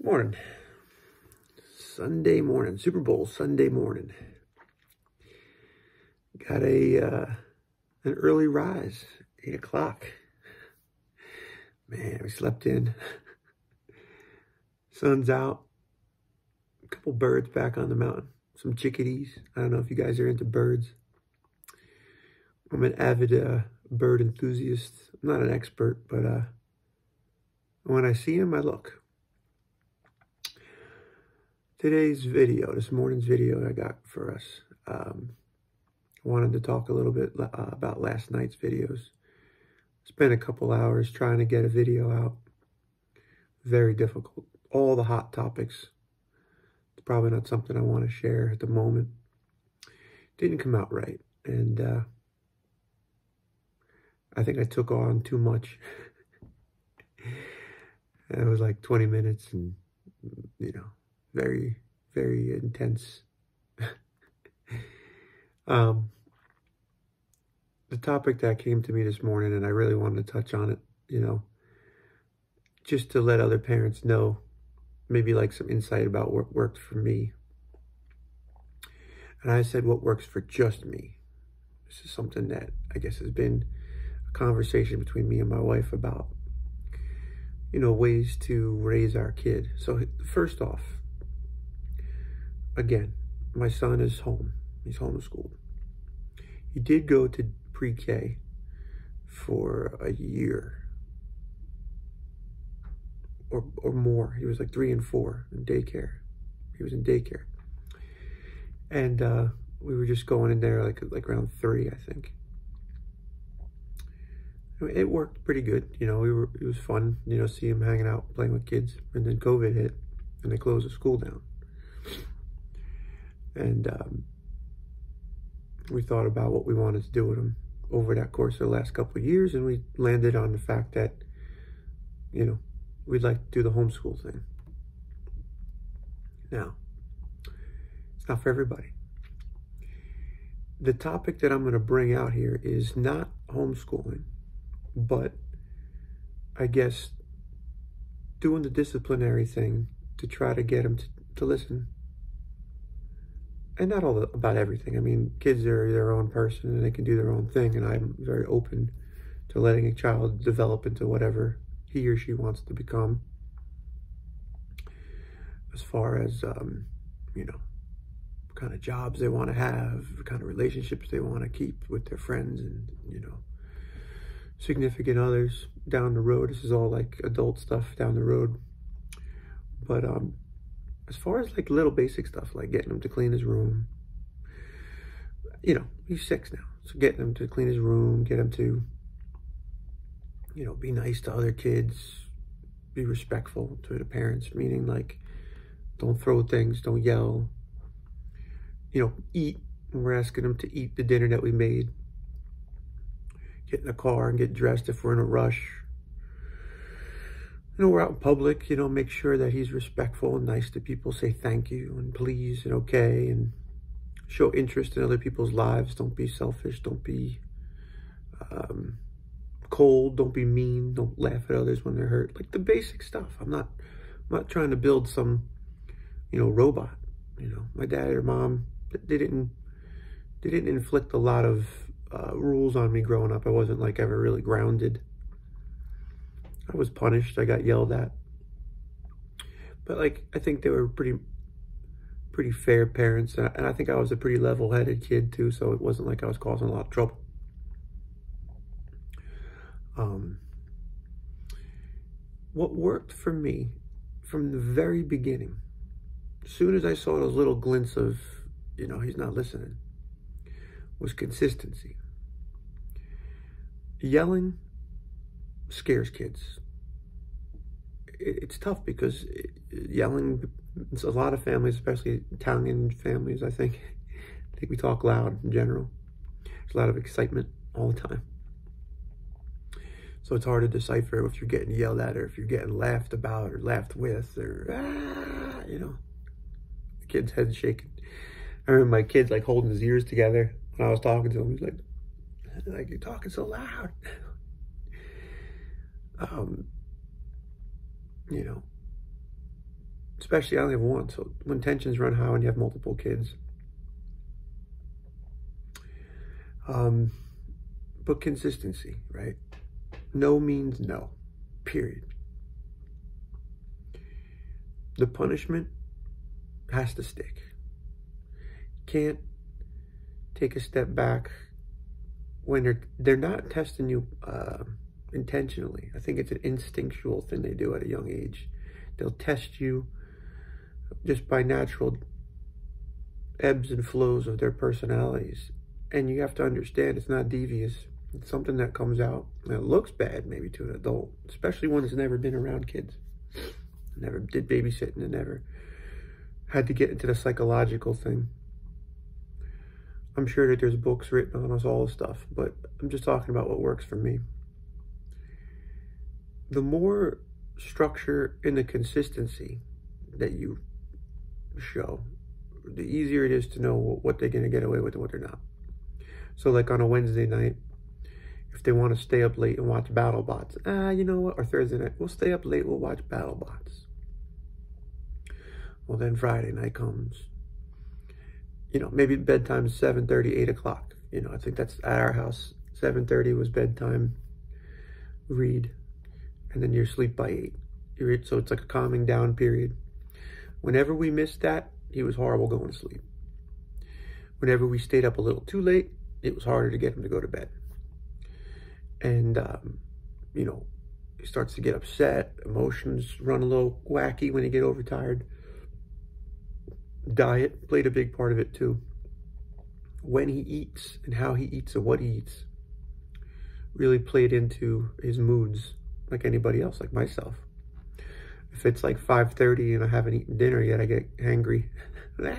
Morning. Sunday morning. Super Bowl Sunday morning. Got an early rise, 8 o'clock. Man, we slept in. Sun's out. A couple birds back on the mountain. Some chickadees. I don't know if you guys are into birds. I'm an avid bird enthusiast. I'm not an expert, but when I see them, I look. Today's video, this morning's video I got for us, I wanted to talk a little bit about last night's videos. Spent a couple hours trying to get a video out. Very difficult. All the hot topics. It's probably not something I want to share at the moment. Didn't come out right. And I think I took on too much. It was like 20 minutes and, you know, very, very intense. The topic that came to me this morning, and I really wanted to touch on it, you know, just to let other parents know, maybe like some insight about what worked for me. And I said, what works for just me? This is something that I guess has been a conversation between me and my wife about, you know, ways to raise our kid. So first off, again, my son is home. He's homeschooled. He did go to pre-K for a year or more. He was like 3 and 4 in daycare. He was in daycare. And we were just going in there like around 3, I think. It worked pretty good. You know, it was fun, you know, see him hanging out, playing with kids. And then COVID hit and they closed the school down. And we thought about what we wanted to do with him over that course of the last couple of years, and we landed on the fact that, you know, we'd like to do the homeschool thing. Now, it's not for everybody. The topic that I'm going to bring out here is not homeschooling, but I guess doing the disciplinary thing to try to get him to listen. And not all about everything. I mean, kids are their own person and they can do their own thing. And I'm very open to letting a child develop into whatever he or she wants to become. As far as, you know, what kind of jobs they want to have, what kind of relationships they want to keep with their friends and, you know, significant others down the road. This is all like adult stuff down the road. But, as far as like little basic stuff, like getting him to clean his room, you know, he's 6 now. So getting him to clean his room, get him to, you know, be nice to other kids, be respectful to the parents, meaning like, don't throw things, don't yell, you know, eat. We're asking him to eat the dinner that we made. Get in the car and get dressed if we're in a rush. You know, we're out in public, you know, make sure that he's respectful and nice to people, say thank you and please and okay, and show interest in other people's lives. Don't be selfish, don't be cold, don't be mean, don't laugh at others when they're hurt. Like the basic stuff. I'm not trying to build some, you know, robot. You know, my dad or mom, they didn't inflict a lot of rules on me growing up. I wasn't like ever really grounded. I was punished. I got yelled at. But like, I think they were pretty fair parents. And I think I was a pretty level-headed kid too. So it wasn't like I was causing a lot of trouble. What worked for me from the very beginning, as soon as I saw those little glints of, you know, he's not listening, was consistency. Yelling scares kids. It's tough because yelling, it's a lot of families, especially Italian families, I think we talk loud in general. There's a lot of excitement all the time. So it's hard to decipher if you're getting yelled at or if you're getting laughed about or laughed with or, you know, the kid's head shaking. I remember my kid like holding his ears together when I was talking to him. He's like, you're talking so loud. You know, especially I only have one, so when tensions run high when you have multiple kids. But consistency, right? No means no, period. The punishment has to stick. Can't take a step back when they're not testing you intentionally. I think it's an instinctual thing they do at a young age. They'll test you just by natural ebbs and flows of their personalities. And you have to understand it's not devious. It's something that comes out and it looks bad maybe to an adult, especially one that's never been around kids, never did babysitting and never had to get into the psychological thing. I'm sure that there's books written on us all this stuff, but I'm just talking about what works for me. The more structure and the consistency that you show, the easier it is to know what they're going to get away with and what they're not. So like on a Wednesday night, if they want to stay up late and watch BattleBots, you know what, or Thursday night, we'll stay up late, we'll watch BattleBots. Well, then Friday night comes, you know, maybe bedtime is 7:30, 8 o'clock. You know, I think that's at our house. 7:30 was bedtime, read, and then you're asleep by 8. So it's like a calming down period. Whenever we missed that, he was horrible going to sleep. Whenever we stayed up a little too late, it was harder to get him to go to bed. And, you know, he starts to get upset. Emotions run a little wacky when you get overtired. Diet played a big part of it too. When he eats and how he eats and what he eats really played into his moods like anybody else, like myself. If it's like 5:30 and I haven't eaten dinner yet, I get hangry. And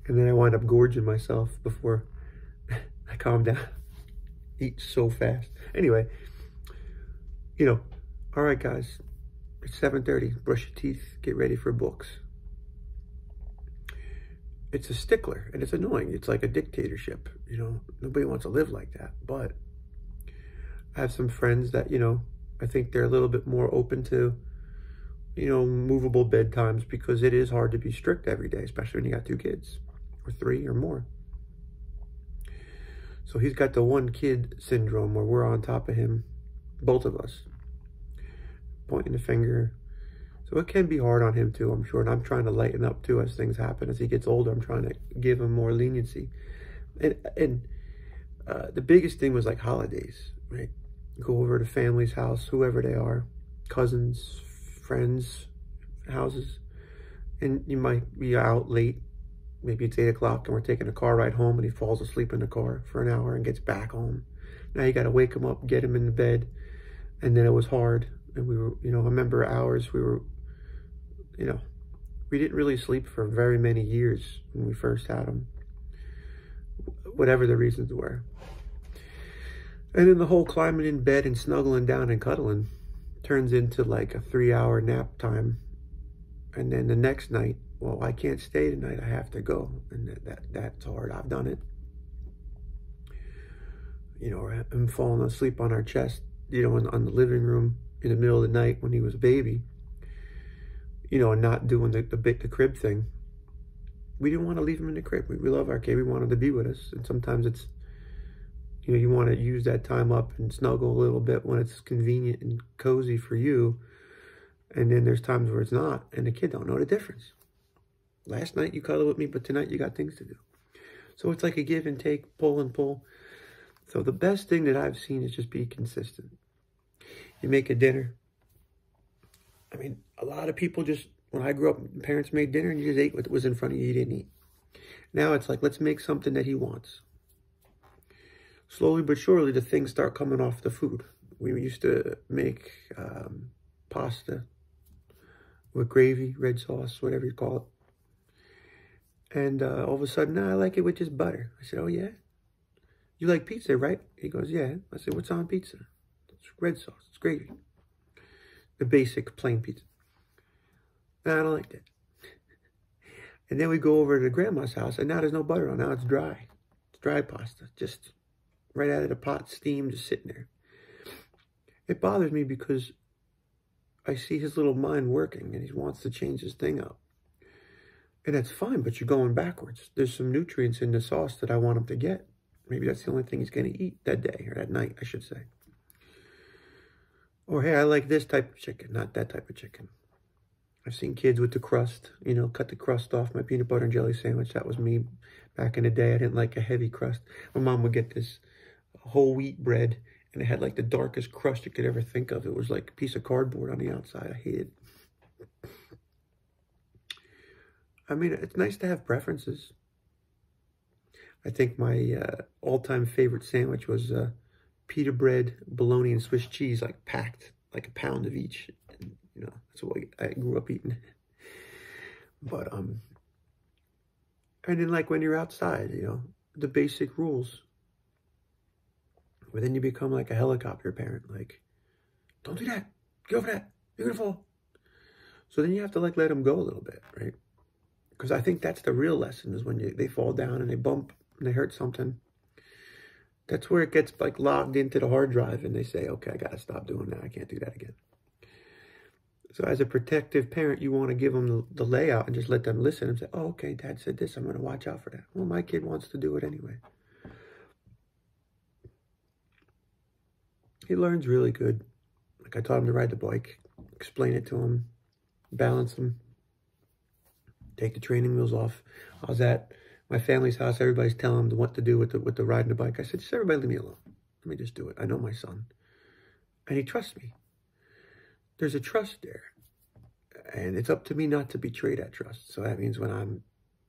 then I wind up gorging myself before I calm down. Eat so fast. Anyway, you know, all right, guys, it's 7:30. Brush your teeth, get ready for books. It's a stickler and it's annoying. It's like a dictatorship, you know, nobody wants to live like that. But I have some friends that, you know, I think they're a little bit more open to, you know, movable bedtimes because it is hard to be strict every day, especially when you got 2 kids or 3 or more. So he's got the one kid syndrome where we're on top of him, both of us, pointing the finger. So it can be hard on him too, I'm sure. And I'm trying to lighten up too as things happen. As he gets older, I'm trying to give him more leniency. And the biggest thing was like holidays, right? Go over to family's house, whoever they are, cousins, friends, houses. And you might be out late. Maybe it's 8 o'clock and we're taking a car ride home and he falls asleep in the car for an hour and gets back home. Now you got to wake him up, get him in the bed. And then it was hard. And we were, you know, I remember hours we were, you know, we didn't really sleep for very many years when we first had him, whatever the reasons were. And then the whole climbing in bed and snuggling down and cuddling turns into like a 3-hour nap time. And then the next night, well, I can't stay tonight, I have to go. And that's hard. I've done it. You know, him falling asleep on our chest, you know, on the living room in the middle of the night when he was a baby, you know, and not doing the crib thing. We didn't want to leave him in the crib. We love our kid. We want him to be with us. And sometimes it's, you know, you want to use that time up and snuggle a little bit when it's convenient and cozy for you. And then there's times where it's not, and the kid don't know the difference. Last night you cuddled with me, but tonight you got things to do. So it's like a give and take, pull and pull. So the best thing that I've seen is just be consistent. You make a dinner. I mean, a lot of people just, when I grew up, parents made dinner and you just ate what was in front of you, you didn't eat. Now it's like, let's make something that he wants. Slowly but surely, the things start coming off the food. We used to make pasta with gravy, red sauce, whatever you call it. And all of a sudden, I like it with just butter. I said, oh yeah? You like pizza, right? He goes, yeah. I said, what's on pizza? It's red sauce, it's gravy. The basic plain pizza. No, I don't like that. And then we go over to grandma's house, and now there's no butter on. Now it's dry. It's dry pasta, just right out of the pot, steam, just sitting there. It bothers me because I see his little mind working and he wants to change his thing up. And that's fine, but you're going backwards. There's some nutrients in the sauce that I want him to get. Maybe that's the only thing he's going to eat that day, or that night, I should say. Or, hey, I like this type of chicken, not that type of chicken. I've seen kids with the crust, you know, cut the crust off my peanut butter and jelly sandwich. That was me back in the day. I didn't like a heavy crust. My mom would get this whole wheat bread, and it had like the darkest crust you could ever think of. It was like a piece of cardboard on the outside. I hated it. I mean, it's nice to have preferences. I think my all-time favorite sandwich was pita bread, bologna, and Swiss cheese, like packed, like a pound of each. And, you know, that's what I grew up eating. But, and then like when you're outside, you know, the basic rules. But then you become like a helicopter parent, like, don't do that, get over that, you're gonna fall. So then you have to like let them go a little bit, right? Because I think that's the real lesson, is when they fall down and they bump and they hurt something. That's where it gets like logged into the hard drive and they say, okay, I gotta stop doing that, I can't do that again. So as a protective parent, you want to give them the layout and just let them listen and say, oh, okay, Dad said this, I'm gonna watch out for that. Well, my kid wants to do it anyway. He learns really good. Like I taught him to ride the bike, explain it to him, balance him, take the training wheels off. I was at my family's house. Everybody's telling him what to do with the riding the bike. I said, just everybody leave me alone. Let me just do it. I know my son. And he trusts me. There's a trust there. And it's up to me not to betray that trust. So that means when I'm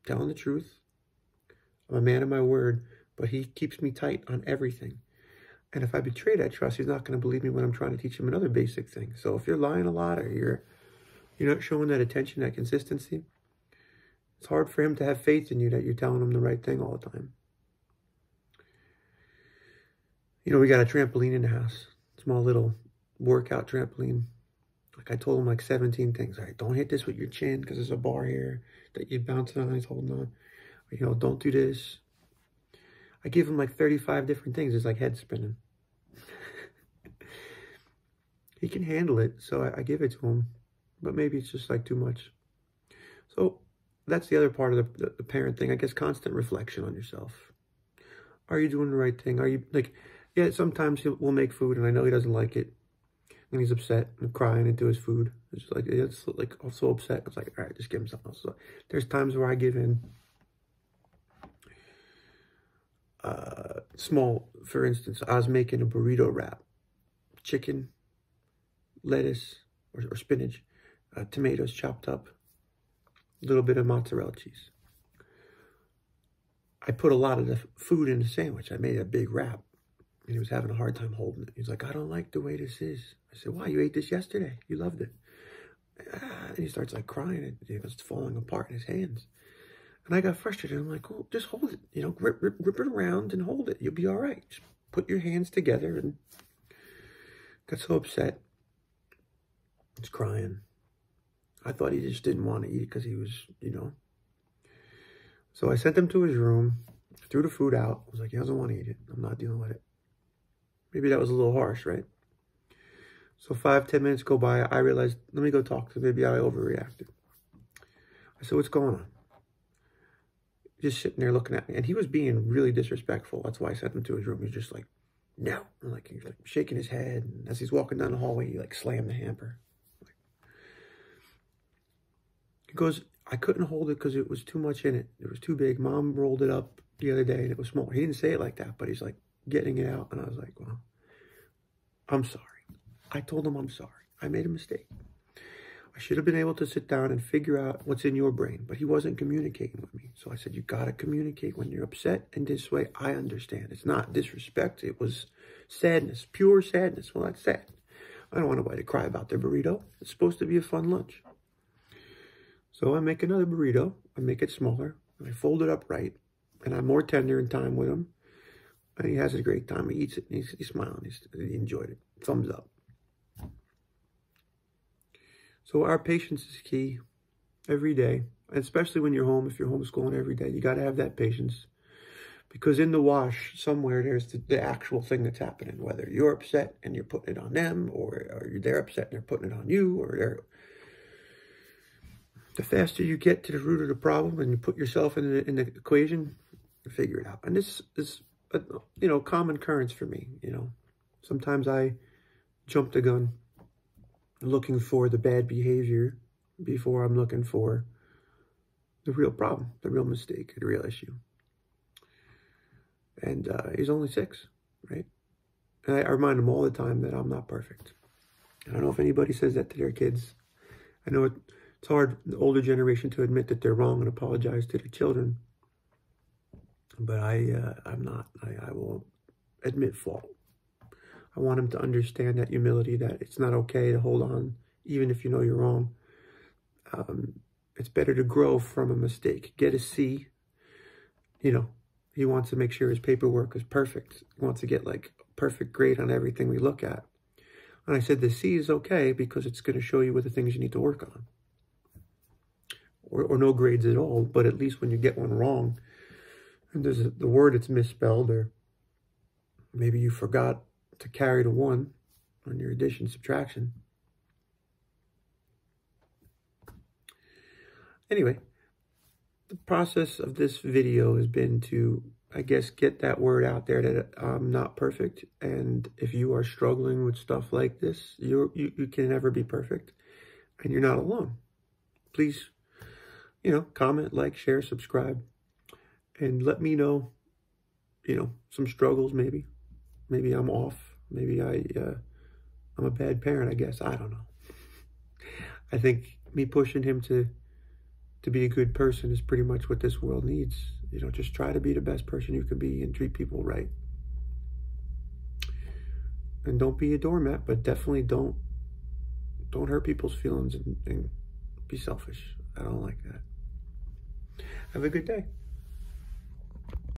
telling the truth, I'm a man of my word, but he keeps me tight on everything. And if I betray that trust, he's not going to believe me when I'm trying to teach him another basic thing. So if you're lying a lot, or you're not showing that attention, that consistency, it's hard for him to have faith in you that you're telling him the right thing all the time. You know, we got a trampoline in the house. Small little workout trampoline. Like I told him like 17 things. All right, don't hit this with your chin because there's a bar here that you're bouncing on. He's holding on. You know, don't do this. I give him like 35 different things. It's like head spinning. He can handle it, so I give it to him. But maybe it's just like too much. So that's the other part of the parent thing. I guess constant reflection on yourself. Are you doing the right thing? Are you, like, yeah, sometimes we'll make food and I know he doesn't like it. And he's upset and crying into his food. It's like I'm so upset. It's like, all right, just give him something else. So there's times where I give in. Small, for instance, I was making a burrito wrap. Chicken, lettuce, or spinach, tomatoes chopped up, a little bit of mozzarella cheese. I put a lot of the food in the sandwich. I made a big wrap, and he was having a hard time holding it. He's like, I don't like the way this is. I said, why? You ate this yesterday. You loved it. And he starts like crying. It was falling apart in his hands. And I got frustrated. I'm like, oh, just hold it. You know, rip it around and hold it. You'll be all right. Just put your hands together. And got so upset. He's crying. I thought he just didn't want to eat it because he was, you know. So I sent him to his room, threw the food out. I was like, he doesn't want to eat it. I'm not dealing with it. Maybe that was a little harsh, right? So 5-10 minutes go by. I realized, let me go talk to him. Maybe I overreacted. I said, what's going on? Just sitting there looking at me. And he was being really disrespectful. That's why I sent him to his room. He was just like, no. And like, he was like shaking his head. And as he's walking down the hallway, he like slammed the hamper. He goes, I couldn't hold it because it was too much in it. It was too big. Mom rolled it up the other day and it was small. He didn't say it like that, but he's like getting it out. And I was like, well, I'm sorry. I told him I'm sorry. I made a mistake. I should have been able to sit down and figure out what's in your brain, but he wasn't communicating with me. So I said, you got to communicate when you're upset. And this way, I understand. It's not disrespect. It was sadness, pure sadness. Well, that's sad. I don't want nobody to cry about their burrito. It's supposed to be a fun lunch. So I make another burrito. I make it smaller. And I fold it up right. And I'm more tender in time with him. And he has a great time. He eats it. And he's smiling. He enjoyed it. Thumbs up. So our patience is key every day, and especially when you're home. If you're homeschooling every day, you got to have that patience Because in the wash somewhere, there's the actual thing that's happening, whether you're upset and you're putting it on them, or they're upset and they're putting it on you, or they're... The faster you get to the root of the problem and you put yourself in the equation, you figure it out. And this is, you know, common occurrence for me, you know. Sometimes I jump the gun looking for the bad behavior before I'm looking for the real problem, the real mistake, the real issue. And he's only 6, right? And I remind him all the time that I'm not perfect. I don't know if anybody says that to their kids. I know it's hard, the older generation, to admit that they're wrong and apologize to their children. But I'm not. I will admit fault. I want him to understand that humility, that it's not okay to hold on, even if you know you're wrong. It's better to grow from a mistake. Get a C. You know, he wants to make sure his paperwork is perfect. He wants to get like a perfect grade on everything we look at. And I said the C is okay because it's going to show you what the things you need to work on. Or no grades at all, but at least when you get one wrong, and there's the word that's misspelled, or maybe you forgot to carry the 1 on your addition subtraction. Anyway, the process of this video has been to, I guess, get that word out there that I'm not perfect. And if you are struggling with stuff like this, you can never be perfect, and you're not alone. Please, you know, comment, like, share, subscribe, and let me know, you know, some struggles maybe. Maybe I'm off. Maybe I'm a bad parent, I guess. I don't know. I think me pushing him to be a good person is pretty much what this world needs. You know, just try to be the best person you can be and treat people right. And don't be a doormat, but definitely don't hurt people's feelings and be selfish. I don't like that. Have a good day.